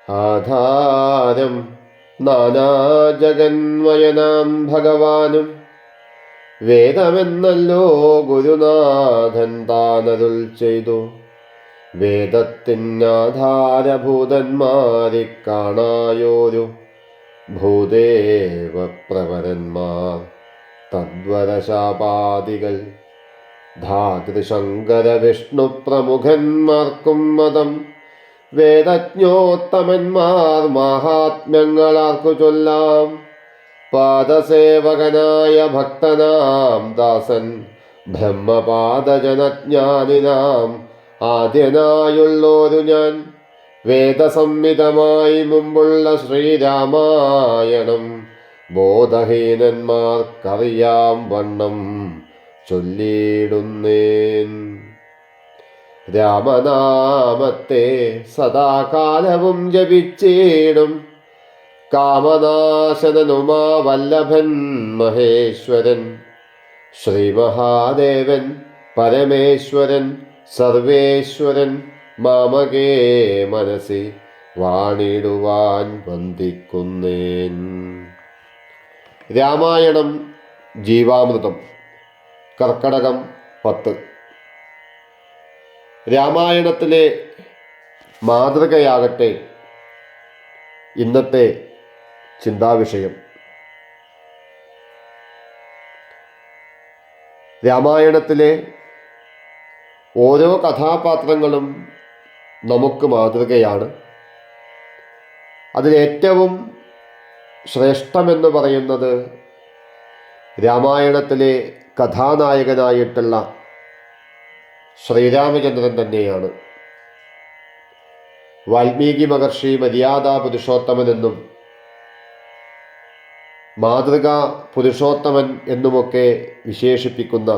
ആധാരം നാനാജഗന്മയനാം ഭഗവാനും വേദമെന്നല്ലോ ഗുരുനാഥൻ താനരുൾ ചെയ്തു. വേദത്തിനാധാരഭൂതന്മാരെ കാണായോരു ഭൂദേവപ്രവരന്മാർ തദ്വരശാപാദികൾ ധാതൃശങ്കര വിഷ്ണു പ്രമുഖന്മാർക്കും മതം. വേദജ്ഞോത്തമന്മാർ മഹാത്മ്യങ്ങളാർക്കു ചൊല്ലാം. പാദസേവകനായ ഭക്തനാം ദാസൻ ബ്രഹ്മപാദജനജ്ഞാനിനാം ആദ്യനായുള്ളോരു ഞാൻ. വേദസംഹിതമായി മുമ്പുള്ള ശ്രീരാമായണം ബോധഹീനന്മാർക്കറിയാം വണ്ണം ചൊല്ലിയിടുന്നേൻ. രാമനാമത്തെ സദാകാലവും ജപിച്ചിടും. കാമനാശനനുമാ വല്ലഭൻ മഹേശ്വരൻ ശ്രീമഹാദേവൻ പരമേശ്വരൻ സർവേശ്വരൻ മാമകേ മനസ്സി വാണിടുവാൻ വന്ദിക്കുന്നേൻ. രാമായണം ജീവാമൃതം. കർക്കടകം 10. രാമായണത്തിലെ മാതൃകയാകട്ടെ ഇന്നത്തെ ചിന്താവിഷയം. രാമായണത്തിലെ ഓരോ കഥാപാത്രങ്ങളും നമുക്ക് മാതൃകയാണ്. അതിലേറ്റവും ശ്രേഷ്ഠമെന്ന് പറയുന്നത് രാമായണത്തിലെ കഥാനായകനായിട്ടുള്ള ശ്രീരാമചന്ദ്രൻ തന്നെയാണ്. വാൽമീകി മഹർഷി മര്യാദാ പുരുഷോത്തമനെന്നും മാതൃകാ പുരുഷോത്തമൻ എന്നുമൊക്കെ വിശേഷിപ്പിക്കുന്ന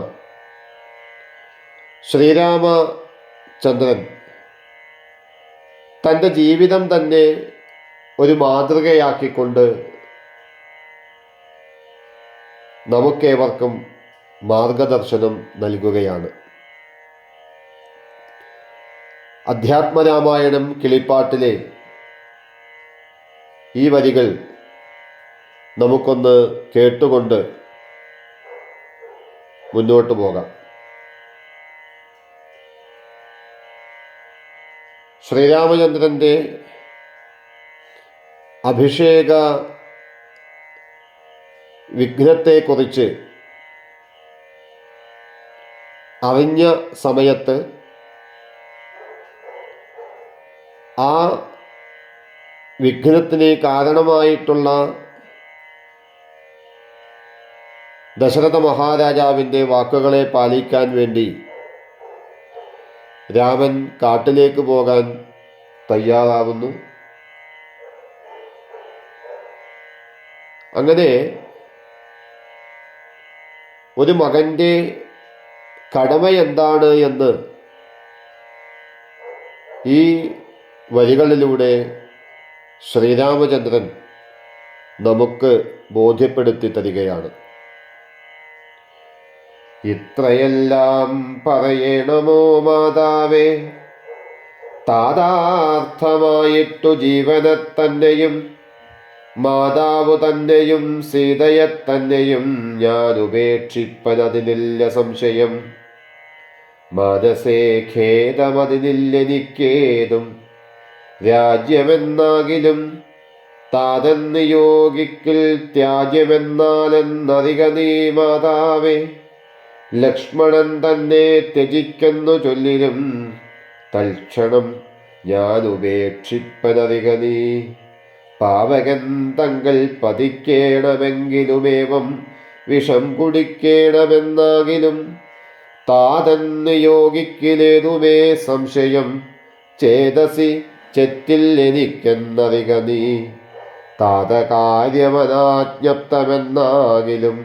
ശ്രീരാമചന്ദ്രൻ തൻ്റെ ജീവിതം തന്നെ ഒരു മാതൃകയാക്കിക്കൊണ്ട് നമുക്കേവർക്കും മാർഗദർശനം നൽകുകയാണ്. അധ്യാത്മരാമായണം കിളിപ്പാട്ടിലെ ഈ വരികൾ നമുക്കൊന്ന് കേട്ടുകൊണ്ട് മുന്നോട്ട് പോകാം. ശ്രീരാമചന്ദ്രൻ്റെ അഭിഷേക വിഘ്നത്തെക്കുറിച്ച് അറിഞ്ഞ സമയത്ത് ആ വിഘ്നത്തിന് കാരണമായിട്ടുള്ള ദശരഥ മഹാരാജാവിൻ്റെ വാക്കുകളെ പാലിക്കാൻ വേണ്ടി രാമൻ കാട്ടിലേക്ക് പോകാൻ തയ്യാറാവുന്നു. അങ്ങനെ ഒരു മകൻ്റെ കടമ എന്താണ് എന്ന് ഈ വരികളിലൂടെ ശ്രീരാമചന്ദ്രൻ നമുക്ക് ബോധ്യപ്പെടുത്തി തരികയാണ്. ഇത്രയെല്ലാം പറയണമോ മാതാവേ, താതാർത്ഥമായിട്ടു ജീവനെ തന്നെയും മാതാവു തന്നെയും സീതയെ തന്നെയും ഞാൻ ഉപേക്ഷിപ്പനതിനില്ല സംശയം. മനസ്സേ ഖേദമതിനില്ലെനിക്കേതും രാജ്യമെന്നാകിലും താതൻ നിയോഗിക്കിൽ ത്യാജ്യമെന്നാലെന്നറിക നീ മാതാവേ. ലക്ഷ്മണൻ തന്നെ ത്യജിക്കുന്നു ചൊല്ലിലും തൽക്ഷണം ഞാൻ ഉപേക്ഷിപ്പനറിക നീ. പാവകൻ തങ്ങൾ പതിക്കേണമെങ്കിലുമേവം വിഷം കുടിക്കേണമെന്നാകിലും താതൻ നിയോഗിക്കിലേതുമേ സംശയം. ചേതസി ചെറ്റിൽ എനിക്കെന്നറിക നീ. താതകാര്യമനാജ്ഞപ്തമെന്നാകിലും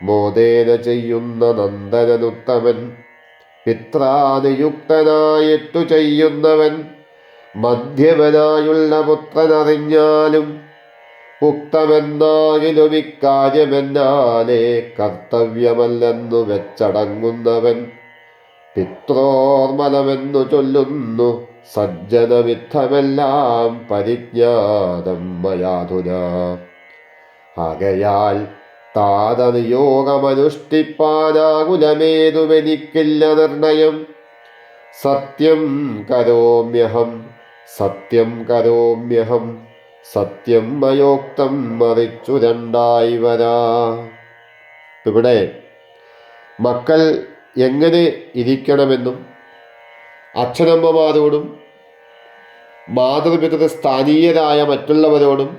മോദേന ചെയ്യുന്ന നന്ദനനുത്തമൻ. പിത്രാനിയുക്തനായിട്ടു ചെയ്യുന്നവൻ മധ്യമനായുള്ള പുത്രനറിഞ്ഞാലും ഉക്തമെന്നാകിലും ഇക്കാര്യമെന്നാലേ കർത്തവ്യമല്ലെന്നു വെച്ചടങ്ങുന്നവൻ. പിത്രോർമലമെന്നു ചൊല്ലുന്നു സജ്ജനമിത്തമെല്ലാം പരിജ്ഞാതം മയാധുന. ആകയാൽ താതനിയോഗമനുഷ്ഠിപ്പാനാകുലമേതുമെനിക്കില്ല നിർണയം. സത്യം കരോമ്യഹം സത്യം കരോമ്യഹം സത്യം മയോക്തം മറിച്ചു രണ്ടായി വരാ. ഇവിടെ മക്കൾ എങ്ങനെ ഇരിക്കണമെന്നും അച്ഛനമ്മമാരോടും മാതൃപിതൃ സ്ഥാനീയരായ മറ്റുള്ളവരോടും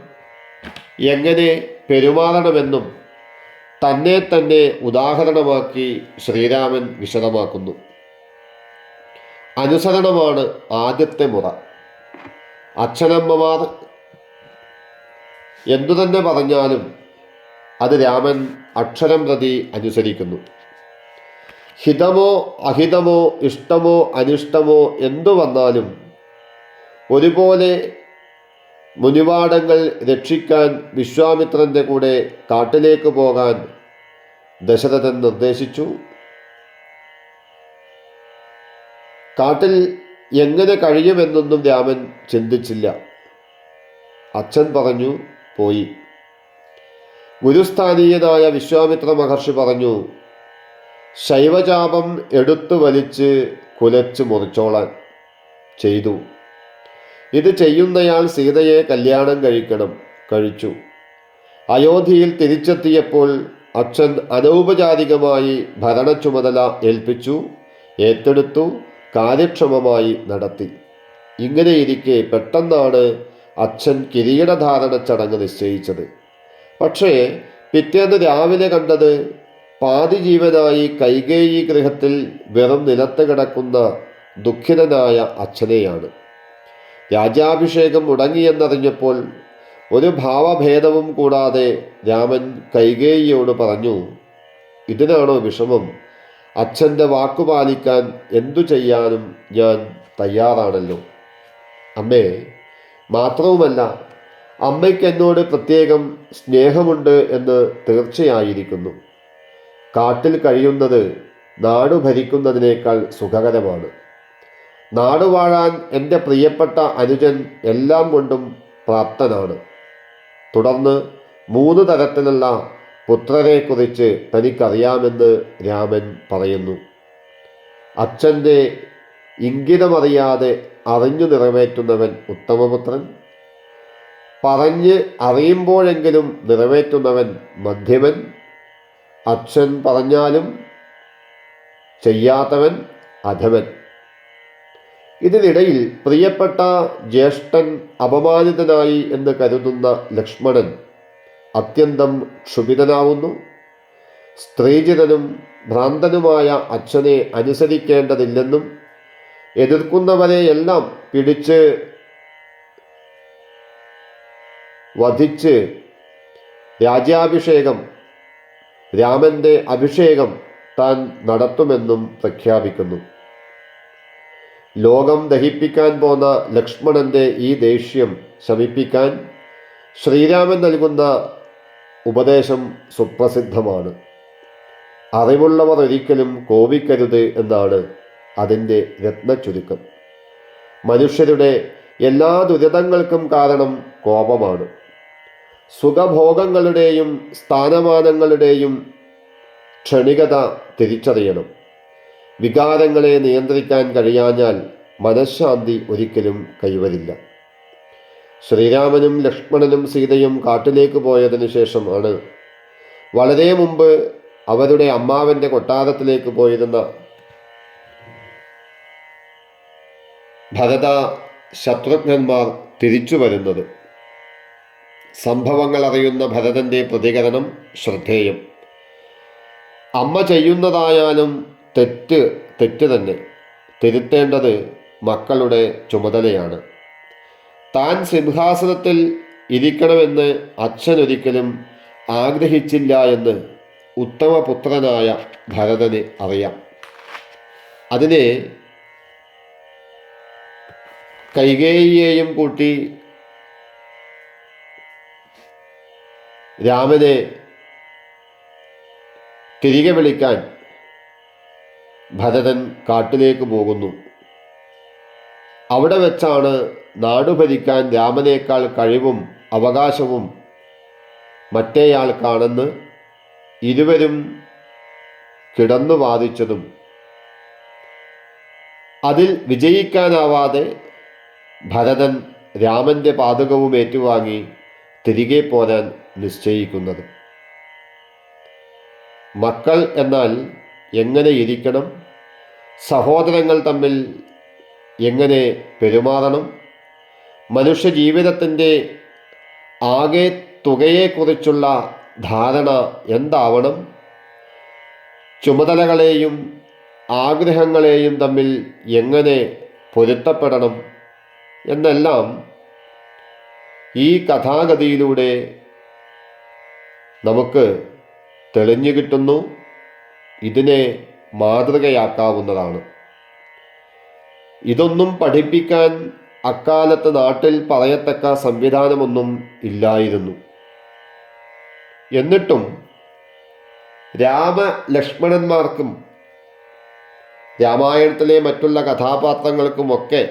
എങ്ങനെ പെരുമാറണമെന്നും തന്നെ തന്നെ ഉദാഹരണമാക്കി ശ്രീരാമൻ വിശദമാക്കുന്നു. അനുസരണമാണ് ആദ്യത്തെ മുറ. അച്ഛനമ്മമാർ എന്തുതന്നെ പറഞ്ഞാലും അത് രാമൻ അക്ഷരം പ്രതി അനുസരിക്കുന്നു. ഹിതമോ അഹിതമോ ഇഷ്ടമോ അനിഷ്ടമോ എന്തു വന്നാലും ഒരുപോലെ മുനിവാടങ്ങൾ രക്ഷിക്കാൻ വിശ്വാമിത്രൻ്റെ കൂടെ കാട്ടിലേക്ക് പോകാൻ ദശരഥൻ നിർദ്ദേശിച്ചു. കാട്ടിൽ എങ്ങനെ കഴിയുമെന്നൊന്നും രാമൻ ചിന്തിച്ചില്ല. അച്ഛൻ പറഞ്ഞു, പോയി. ഗുരുസ്ഥാനീയനായ വിശ്വാമിത്ര മഹർഷി പറഞ്ഞു, ശൈവചാപം എടുത്തു വലിച്ച് കുലച്ച് മുറിച്ചോളാൻ. ചെയ്തു. ഇത് ചെയ്യുന്നയാൾ സീതയെ കല്യാണം കഴിക്കണം. കഴിച്ചു. അയോധ്യയിൽ തിരിച്ചെത്തിയപ്പോൾ അച്ഛൻ അനൗപചാരികമായി ഭരണ ചുമതല ഏൽപ്പിച്ചു. ഏറ്റെടുത്തു. കാര്യക്ഷമമായി നടത്തി. ഇങ്ങനെയിരിക്കെ പെട്ടെന്നാണ് അച്ഛൻ കിരീടധാരണ ചടങ്ങ് നിശ്ചയിച്ചത്. പക്ഷേ പിറ്റേന്ന് രാവിലെ കണ്ടത് പാതി ജീവനായി കൈകേയി ഗൃഹത്തിൽ വെറും നിലത്ത് കിടക്കുന്ന ദുഃഖിതനായ അച്ഛനെയാണ്. രാജ്യാഭിഷേകം മുടങ്ങിയെന്നറിഞ്ഞപ്പോൾ ഒരു ഭാവഭേദവും കൂടാതെ രാമൻ കൈകേയിയോട് പറഞ്ഞു, ഇതിനാണോ വിഷമം? അച്ഛൻ്റെ വാക്കുപാലിക്കാൻ എന്തു ചെയ്യാനും ഞാൻ തയ്യാറാണല്ലോ. അമ്മേ, മാത്രവുമല്ല അമ്മയ്ക്ക് എന്നോട് പ്രത്യേകം സ്നേഹമുണ്ട് എന്ന് തീർച്ചയായിരിക്കുന്നു. കാട്ടിൽ കഴിയുന്നത് നാടു ഭരിക്കുന്നതിനേക്കാൾ സുഖകരമാണ്. നാടുവാഴാൻ എൻ്റെ പ്രിയപ്പെട്ട അനുജൻ എല്ലാം കൊണ്ടും പ്രാപ്തനാണ്. തുടർന്ന് 3 തരത്തിലുള്ള പുത്രരെക്കുറിച്ച് തനിക്കറിയാമെന്ന് രാമൻ പറയുന്നു. അച്ഛൻ്റെ ഇംഗിതമറിയാതെ അറിഞ്ഞു നിറവേറ്റുന്നവൻ ഉത്തമപുത്രൻ, പറഞ്ഞ് അറിയുമ്പോഴെങ്കിലും നിറവേറ്റുന്നവൻ മധ്യമൻ, അച്ഛൻ പറഞ്ഞാലും ചെയ്യാത്തവൻ അധമൻ. ഇതിനിടയിൽ പ്രിയപ്പെട്ട ജ്യേഷ്ഠൻ അപമാനിതനായി എന്ന് കരുതുന്ന ലക്ഷ്മണൻ അത്യന്തം ക്ഷുഭിതനാവുന്നു. സ്ത്രീജിതനും ഭ്രാന്തനുമായ അച്ഛനെ അനുസരിക്കേണ്ടതില്ലെന്നും എതിർക്കുന്നവരെയെല്ലാം പിടിച്ച് വധിച്ച് രാമൻ്റെ അഭിഷേകം താൻ നടത്തുമെന്നും പ്രഖ്യാപിക്കുന്നു. ലോകം ദഹിപ്പിക്കാൻ പോന്ന ലക്ഷ്മണന്റെ ഈ ദേഷ്യം ശമിപ്പിക്കാൻ ശ്രീരാമൻ നൽകുന്ന ഉപദേശം സുപ്രസിദ്ധമാണ്. അറിവുള്ളവർ ഒരിക്കലും കോപിക്കരുത് എന്നാണ് അതിൻ്റെ രത്നച്ചുരുക്കം. മനുഷ്യരുടെ എല്ലാ ദുരിതങ്ങൾക്കും കാരണം കോപമാണ്. സുഖഭോഗങ്ങളുടെയും സ്ഥാനമാനങ്ങളുടെയും ക്ഷണികത തിരിച്ചറിയണം. വികാരങ്ങളെ നിയന്ത്രിക്കാൻ കഴിയാഞ്ഞാൽ മനഃശാന്തി ഒരിക്കലും കൈവരില്ല. ശ്രീരാമനും ലക്ഷ്മണനും സീതയും കാട്ടിലേക്ക് പോയതിനു ശേഷമാണ് വളരെ മുമ്പ് അവരുടെ അമ്മാവൻ്റെ കൊട്ടാരത്തിലേക്ക് പോയിരുന്ന ഭരത ശത്രുഘ്നന്മാർ തിരിച്ചു വരുന്നത്. സംഭവങ്ങൾ അറിയുന്ന ഭരതൻ്റെ പ്രതികരണം ശ്രദ്ധേയം. അമ്മ ചെയ്യുന്നതായാലും തെറ്റ് തന്നെ. തിരുത്തേണ്ടത് മക്കളുടെ ചുമതലയാണ്. താൻ സിംഹാസനത്തിൽ ഇരിക്കണമെന്ന് അച്ഛനൊരിക്കലും ആഗ്രഹിച്ചില്ല എന്ന് ഉത്തമപുത്രനായ ഭരതന് അറിയാം. അതിനെ കൈകേയിയെയും കൂട്ടി രാമനെ തിരികെ വിളിക്കാൻ ഭരതൻ കാട്ടിലേക്ക് പോകുന്നു. അവിടെ വെച്ചാണ് നാടു ഭരിക്കാൻ രാമനേക്കാൾ കഴിവും അവകാശവും മറ്റേയാൾക്കാണെന്ന് ഇരുവരും കിടന്നു വാദിച്ചതും അതിൽ വിജയിക്കാനാവാതെ ഭരതൻ രാമൻ്റെ പാതകവും ഏറ്റുവാങ്ങി തിരികെ പോരാൻ നിശ്ചയിക്കുന്നത്. മക്കൾ എന്നാൽ എങ്ങനെ ഇരിക്കണം, സഹോദരങ്ങൾ തമ്മിൽ എങ്ങനെ പെരുമാറണം, മനുഷ്യ ജീവിതത്തിൻ്റെ ആകെ തുകയെക്കുറിച്ചുള്ള ധാരണ എന്താവണം, ചുമതലകളെയും ആഗ്രഹങ്ങളെയും തമ്മിൽ എങ്ങനെ പൊരുത്തപ്പെടണം എന്നെല്ലാം ഈ കഥാഗതിയിലൂടെ നമുക്ക് തെളിഞ്ഞു കിട്ടുന്നു. ഇതിനെ മാതൃകയാക്കാവുന്നതാണ്. ഇതൊന്നും പഠിപ്പിക്കാൻ അക്കാലത്ത് നാട്ടിൽ പറയത്തക്ക സംവിധാനമൊന്നും ഇല്ലായിരുന്നു. എന്നിട്ടും രാമലക്ഷ്മണന്മാർക്കും രാമായണത്തിലെ മറ്റുള്ള കഥാപാത്രങ്ങൾക്കുമൊക്കെ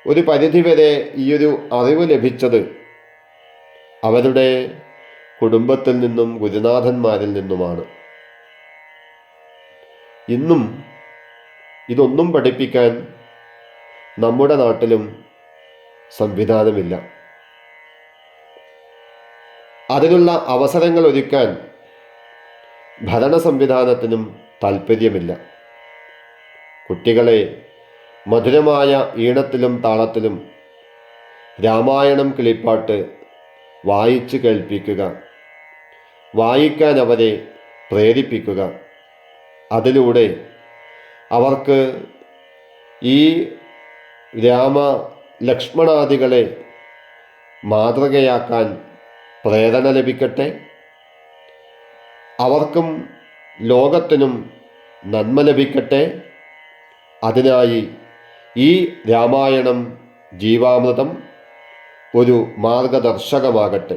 ഒരു പരിധിവരെ ഈയൊരു അറിവ് ലഭിച്ചത് അവരുടെ കുടുംബത്തിൽ നിന്നും ഗുരുനാഥന്മാരിൽ നിന്നുമാണ്. ഇന്നും ഇതൊന്നും പഠിപ്പിക്കാൻ നമ്മുടെ നാട്ടിലും സംവിധാനമില്ല. അതിനുള്ള അവസരങ്ങൾ ഒരുക്കാൻ ഭരണ സംവിധാനത്തിനും താല്പര്യമില്ല. കുട്ടികളെ മധുരമായ ഈണത്തിലും താളത്തിലും രാമായണം കിളിപ്പാട്ട് വായിച്ച് കേൾപ്പിക്കുക, വായിക്കാൻ അവരെ പ്രേരിപ്പിക്കുക. അതിലൂടെ അവർക്ക് ഈ രാമ ലക്ഷ്മണാദികളെ മാതൃകയാക്കാൻ പ്രേരണ ലഭിക്കട്ടെ. അവർക്കും ലോകത്തിനും നന്മ ലഭിക്കട്ടെ. അതിനായി ഈ രാമായണം ജീവാമൃതം ഒരു മാർഗദർശകമാകട്ടെ.